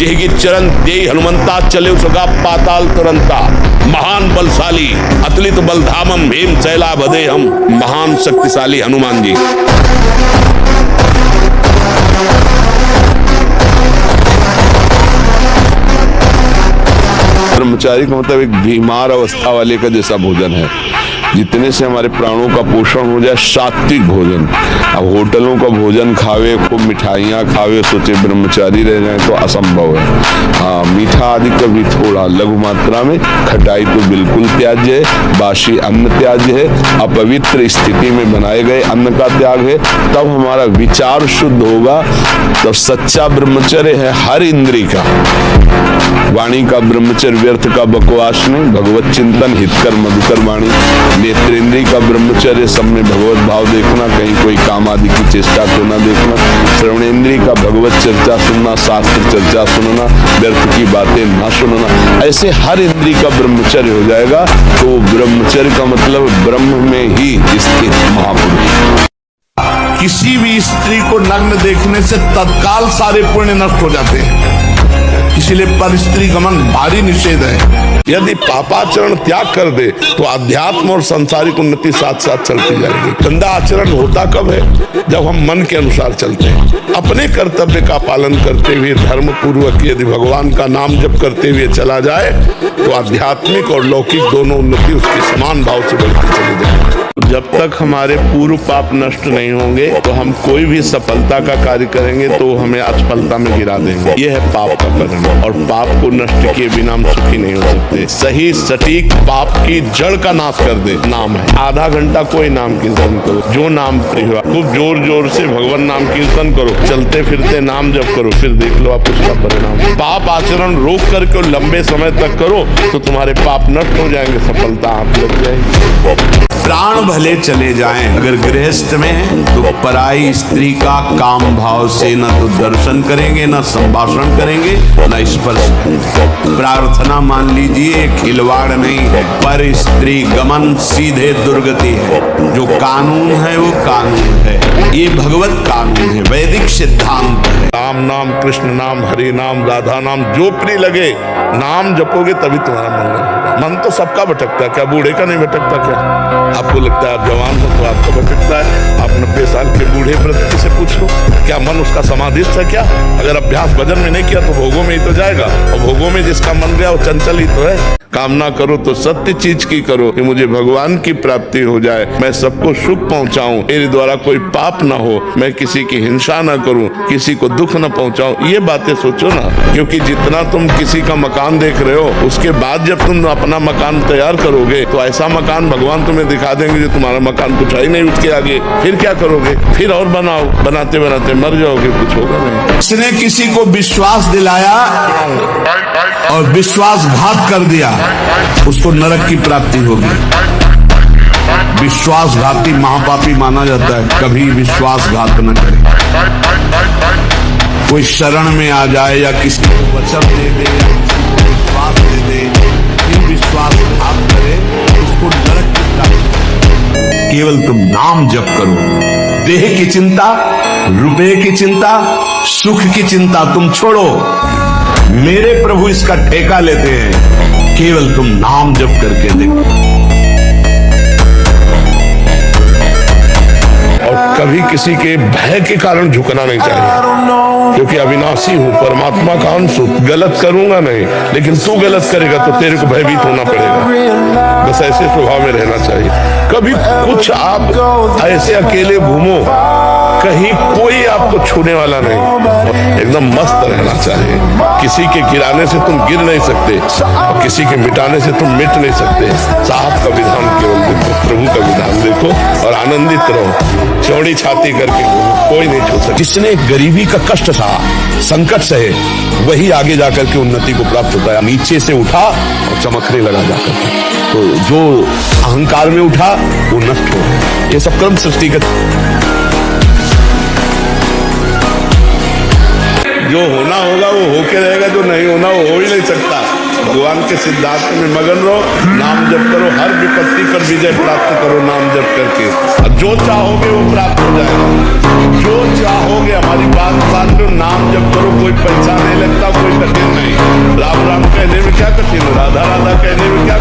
जेगी चरण दे हनुमंता, चले उसका पाताल तुरंता। महान बलशाली अतुलित बलधामम, भीम शैला भदे हम, महान शक्तिशाली हनुमान जी। ब्रह्मचारी का मतलब एक बीमार अवस्था वाले का जैसा भोजन है, जितने से हमारे प्राणों का पोषण हो जाए, सात्विक भोजन। अब होटलों का भोजन खावे, खूब मिठाइयाँ खावे, सोचे ब्रह्मचारी रह जाए तो असंभव है। हाँ, मीठा आदि कभी थोड़ा लघु मात्रा में, खटाई तो बिल्कुल त्याज्य है, बासी अन्न त्याज्य है, अपवित्र स्थिति में बनाए गए अन्न का त्याग है, तब हमारा विचार शुद्ध होगा। तब सच्चा ब्रह्मचर्य है हर इंद्रिय का। वाणी का ब्रह्मचर्य व्यर्थ का बकवास नहीं, भगवत चिंतन हितकर मधुकर वाणी। नेत्रेंद्रिय का ब्रह्मचर्य सब में भगवत भाव देखना, कहीं कोई काम आदि की चेष्टा को न देखना। श्रवणेंद्रिय का भगवत चर्चा सुनना, शास्त्र चर्चा सुनना, व्यर्थ की बातें न सुनना। ऐसे हर इंद्रिय का ब्रह्मचर्य हो जाएगा तो ब्रह्मचर्य का मतलब ब्रह्म में ही स्थित महापुरुष। किसी भी स्त्री को नग्न देखने से तत्काल सारे पुण्य नष्ट हो जाते हैं, इसीलिए पर स्त्री गमन भारी निषेध है। यदि पापाचरण त्याग कर दे तो अध्यात्म और सांसारिक उन्नति साथ साथ चलती जाएगी। गंदा आचरण होता कब है? जब हम मन के अनुसार चलते हैं। अपने कर्तव्य का पालन करते हुए धर्म पूर्वक यदि भगवान का नाम जप करते हुए चला जाए तो आध्यात्मिक और लौकिक दोनों उन्नति उसकी समान भाव से बढ़ती चली जाएगी। जब तक हमारे पूर्व पाप नष्ट नहीं होंगे तो हम कोई भी सफलता का कार्य करेंगे तो हमें असफलता में गिरा देंगे। यह है पाप का परिणाम, और पाप को नष्ट किए बिना हम सुखी नहीं हो सकते। सही सटीक पाप की जड़ का नाश कर दे नाम है। आधा घंटा कोई नाम कीर्तन करो, जो नाम खूब जोर जोर से भगवान नाम कीर्तन करो, चलते फिरते नाम जप करो, फिर देख लो आप उसका परिणाम। पाप आचरण रोक करके लंबे समय तक करो तो तुम्हारे पाप नष्ट हो जाएंगे, सफलता हाथ लग जाएगी। प्राण भले चले जाएं अगर गृहस्थ में, तो पराई स्त्री का काम भाव से न तो दर्शन करेंगे, न संभाषण करेंगे, न स्पर्श करेंगे। प्रार्थना मान लीजिए खिलवाड़ नहीं है, पर स्त्री गमन सीधे दुर्गति है। जो कानून है वो कानून है, ये भगवत कानून है, वैदिक सिद्धांत है। राम नाम, कृष्ण नाम, हरि नाम, राधा नाम, जो प्रिय लगे नाम जपोगे तभी तुम्हारा मंगल होगा। मन तो सबका भटकता है, क्या बूढ़े का नहीं भटकता? क्या आपको लगता है आप जवान हो तो आपका भटकता है? आप 90 साल के बूढ़े व्यक्ति से पूछ लो, क्या मन उसका समाधिस्थ है? क्या अगर अभ्यास भजन में नहीं किया तो भोगों में ही तो जाएगा, और भोगों में जिसका मन गया वो चंचल ही तो है। कामना करो तो सत्य चीज की करो कि मुझे भगवान की प्राप्ति हो जाए, मैं सबको सुख पहुंचाऊं, मेरे द्वारा कोई पाप ना हो, मैं किसी की हिंसा ना करूं, किसी को दुख न पहुंचाऊं। ये बातें सोचो ना, क्योंकि जितना तुम किसी का मकान देख रहे हो उसके बाद जब तुम अपना मकान तैयार करोगे तो ऐसा मकान भगवान तुम्हें दिखा देंगे जो तुम्हारा मकान कुछ है ही नहीं उसके आगे। फिर क्या करोगे? फिर और बनाओ, बनाते बनाते मर जाओगे, कुछ होगा नहीं। इसने किसी को विश्वास दिलाया और विश्वासघात कर दिया, उसको नरक की प्राप्ति होगी। विश्वासघाती महापापी माना जाता है, कभी विश्वासघात न करे। कोई शरण में आ जाए या किसी को वचन दे दे या किसी को विश्वास दे दे, फिर विश्वासघात करे, उसको नरक की प्राप्ति। केवल तुम नाम जप करो, देह की चिंता, रुपए की चिंता, सुख की चिंता तुम छोड़ो। मेरे प्रभु इसका ठेका लेते हैं, केवल तुम नाम जप करके देखो। और कभी किसी के भय के कारण झुकना नहीं चाहिए, क्योंकि अविनाशी हूँ, परमात्मा का अंश हूँ, गलत करूंगा नहीं, लेकिन तू गलत करेगा तो तेरे को भयभीत होना पड़ेगा। बस ऐसे स्वभाव में रहना चाहिए। कभी कुछ आप ऐसे अकेले घूमो, कहीं कोई आपको छूने वाला नहीं, एकदम मस्त रहना चाहिए। किसी के गिराने से तुम गिर नहीं सकते और किसी के मिटाने से तुम मिट नहीं सकते। साहब का विधान केवल देखो, प्रभु का विधान देखो और आनंदित रहो। चौड़ी छाती करके कोई नहीं छू सकता। जिसने गरीबी का कष्ट था, संकट सहे, वही आगे जाकर के उन्नति को प्राप्त होता है। नीचे से उठा और चमकने लगा जाकर, तो जो अहंकार में उठा वो नष्ट हो। ये सब क्रम सृष्टि का। जो होना होगा वो होके रहेगा, जो नहीं होना वो हो ही नहीं सकता। भगवान के सिद्धांत में मगन रहो, नाम जप करो, हर विपत्ति पर विजय प्राप्त करो नाम जप करके, और जो चाहोगे वो प्राप्त हो जाएगा। जो चाहोगे, हमारी बात मान लो, नाम जप करो, कोई पैसा नहीं लगता, कोई कहने में क्या कठिन है, राधा राधा कहने में क्या